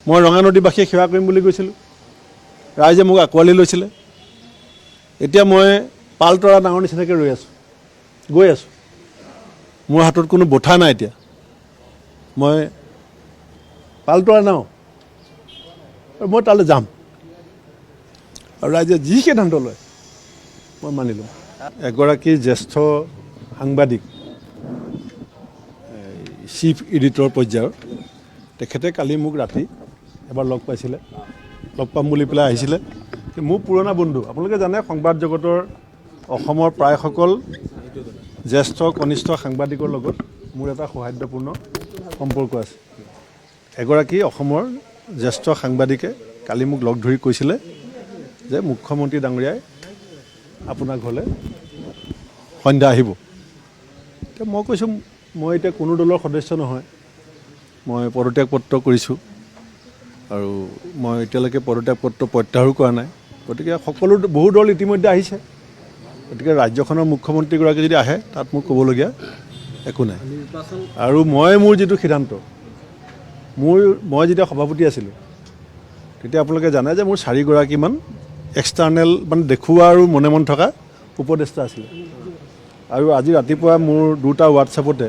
মই ৰঙানদীবাসীয়ে সেৱা কৰিম বুলি গৈছিলোঁ, ৰাইজে মোক আঁকোৱালি লৈছিলে। এতিয়া মই পালতৰা ডাঙৰ নিচিনাকৈ ৰৈ আছোঁ, গৈ আছোঁ। মোৰ হাতত কোনো বঠা নাই এতিয়া। মই পালতৰা নাও, মই তালৈ যাম আৰু ৰাইজে যি সিদ্ধান্ত লয় মই মানি ল'ম। এগৰাকী জ্যেষ্ঠ সাংবাদিক, চিফ এডিটৰ পৰ্যায়ৰ, তেখেতে কালি মোক ৰাতি এবাৰ লগ পাইছিলে, লগ পাম বুলি পেলাই আহিছিলে। মোৰ পুৰণা বন্ধু, আপোনালোকে জানে সংবাদ জগতৰ অসমৰ প্ৰায়সকল জ্যেষ্ঠ কনিষ্ঠ সাংবাদিকৰ লগত মোৰ এটা সৌহাৰ্দ্যপূৰ্ণ সম্পৰ্ক আছে। এগৰাকী অসমৰ জ্যেষ্ঠ সাংবাদিকে কালি মোক লগ ধৰি কৈছিলে যে মুখ্যমন্ত্ৰী ডাঙৰীয়াই আপোনাৰ ঘৰলৈ সন্ধ্যা আহিব। এতিয়া মই কৈছোঁ মই এতিয়া কোনো দলৰ সদস্য নহয়, মই পদত্যাগ পত্ৰ কৰিছোঁ আৰু মই এতিয়ালৈকে পদত্যাগ পত্ৰ প্ৰত্যাহাৰো কৰা নাই। গতিকে বহু দল ইতিমধ্যে আহিছে, গতিকে ৰাজ্যখনৰ মুখ্যমন্ত্ৰীগৰাকী যদি আহে তাত মোক ক'বলগীয়া একো নাই। আৰু মোৰ যিটো সিদ্ধান্ত, মই যেতিয়া সভাপতি আছিলোঁ তেতিয়া আপোনালোকে জানে যে মোৰ 4গৰাকীমান এক্সটাৰ্নেল মানে দেখুওৱা আৰু মনে মন থকা উপদেষ্টা আছিলে। আৰু আজি ৰাতিপুৱা মোৰ 2টা হোৱাটছআপতে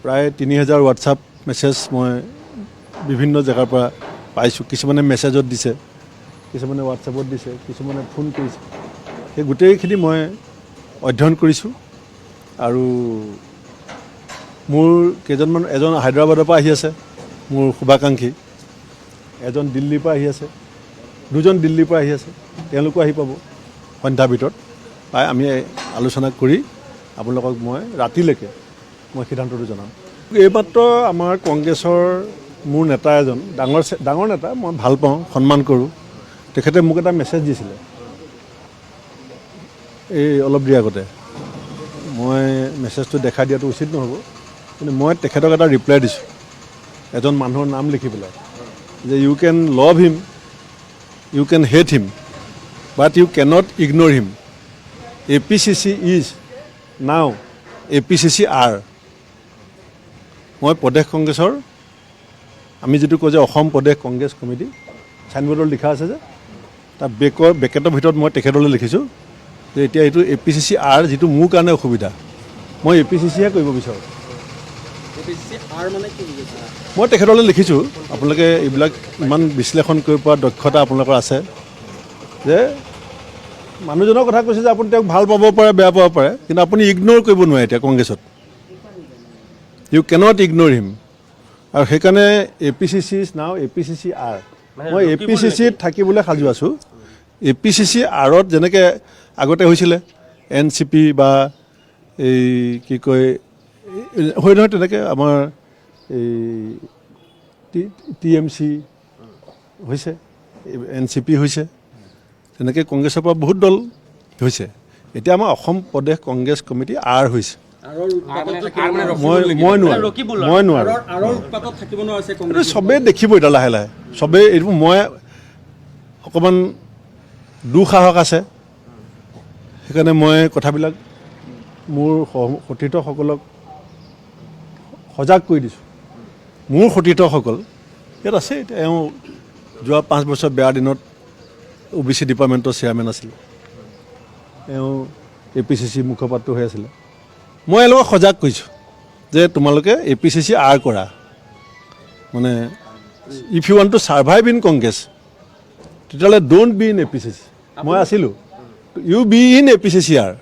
প্ৰায় 3000 হোৱাটছআপ মেছেজ মই বিভিন্ন জেগাৰ পৰা পাইছোঁ। কিছুমানে মেছেজত দিছে, কিছুমানে হোৱাটছআপত দিছে, কিছুমানে ফোন কৰিছে। সেই গোটেইখিনি মই অধ্যয়ন কৰিছোঁ। আৰু মোৰ এজন হায়দৰাবাদৰ পৰা আহি আছে মোৰ শুভাকাংক্ষী, এজন দিল্লীৰ পৰা আহি আছে, 2জন দিল্লীৰ পৰা আহি আছে, তেওঁলোকো আহি পাব সন্ধ্যাৰ ভিতৰত। পাই আমি আলোচনা কৰি আপোনালোকক মই ৰাতিলৈকে মই সিদ্ধান্তটো জনাম। এইমাত্ৰ আমাৰ কংগ্ৰেছৰ মোৰ নেতা এজন, ডাঙৰ নেতা, মই ভাল পাওঁ, সন্মান কৰোঁ, তেখেতে মোক এটা মেছেজ দিছিলে এই অলপ দেৰি আগতে। মই মেছেজটো দেখাই দিয়াটো উচিত নহ'ব, কিন্তু মই তেখেতক এটা ৰিপ্লাই দিছোঁ এজন মানুহৰ নাম লিখি পেলাই, যে you can love him, you can hate him, but you can't ignore him. APCC is now APCC R. মই প্ৰদেশ কংগ্ৰেছৰ, আমি যিটো কওঁ যে অসম প্ৰদেশ কংগ্ৰেছ কমিটি, চাইনবোৰ্ডত লিখা আছে যে, তাৰ বেকেটৰ ভিতৰত মই তেখেতলৈ লিখিছোঁ যে এতিয়া এইটো APCC আৰ, যিটো মোৰ কাৰণে অসুবিধা, মই APCCহে কৰিব বিচাৰোঁ। মই তেখেতলৈ লিখিছোঁ, আপোনালোকে এইবিলাক ইমান বিশ্লেষণ কৰিব পৰা দক্ষতা আপোনালোকৰ আছে, যে মানুহজনৰ কথা কৈছে যে আপুনি তেওঁক ভাল পাব পাৰে, বেয়া পাব পাৰে, কিন্তু আপুনি ইগন'ৰ কৰিব নোৱাৰে এতিয়া কংগ্ৰেছত। ইউ কেনট ইগন'ৰ হিম। আৰু সেইকাৰণে APCC is now APCC R. মই APCCত থাকিবলৈ সাজু আছোঁ। APCC আৰত যেনেকৈ আগতে হৈছিলে NCP বা এই কি কয় হয় নহয়, তেনেকৈ আমাৰ এই TMC হৈছে, NCP হৈছে, তেনেকৈ কংগ্ৰেছৰ পৰা বহুত দল হৈছে। এতিয়া আমাৰ অসম প্ৰদেশ কংগ্ৰেছ কমিটি আৰ হৈছে। মই নোৱাৰোঁ, এইটো চবেই দেখিব এতিয়া লাহে লাহে, চবেই এইটো। মই অকণমান দুঃসাহস আছে, সেইকাৰণে মই কথাবিলাক মোৰ সতীৰ্থসকলক সজাগ কৰি দিছোঁ। মোৰ সতীৰ্থসকল ইয়াত আছে, এতিয়া এওঁ যোৱা 5 বছৰ বেয়া দিনত OBC ডিপাৰ্টমেণ্টৰ চেয়াৰমেন আছিল, এওঁ APCC মুখপাত্ৰ হৈ আছিলে। মই এওঁলোকক সজাগ কৰিছোঁ যে তোমালোকে APCC আৰ কৰা, মানে if you want to survive in Congress তেতিয়াহ'লে ডোণ্ট বি ইন APCC। মই আছিলোঁ, you be in APCC R.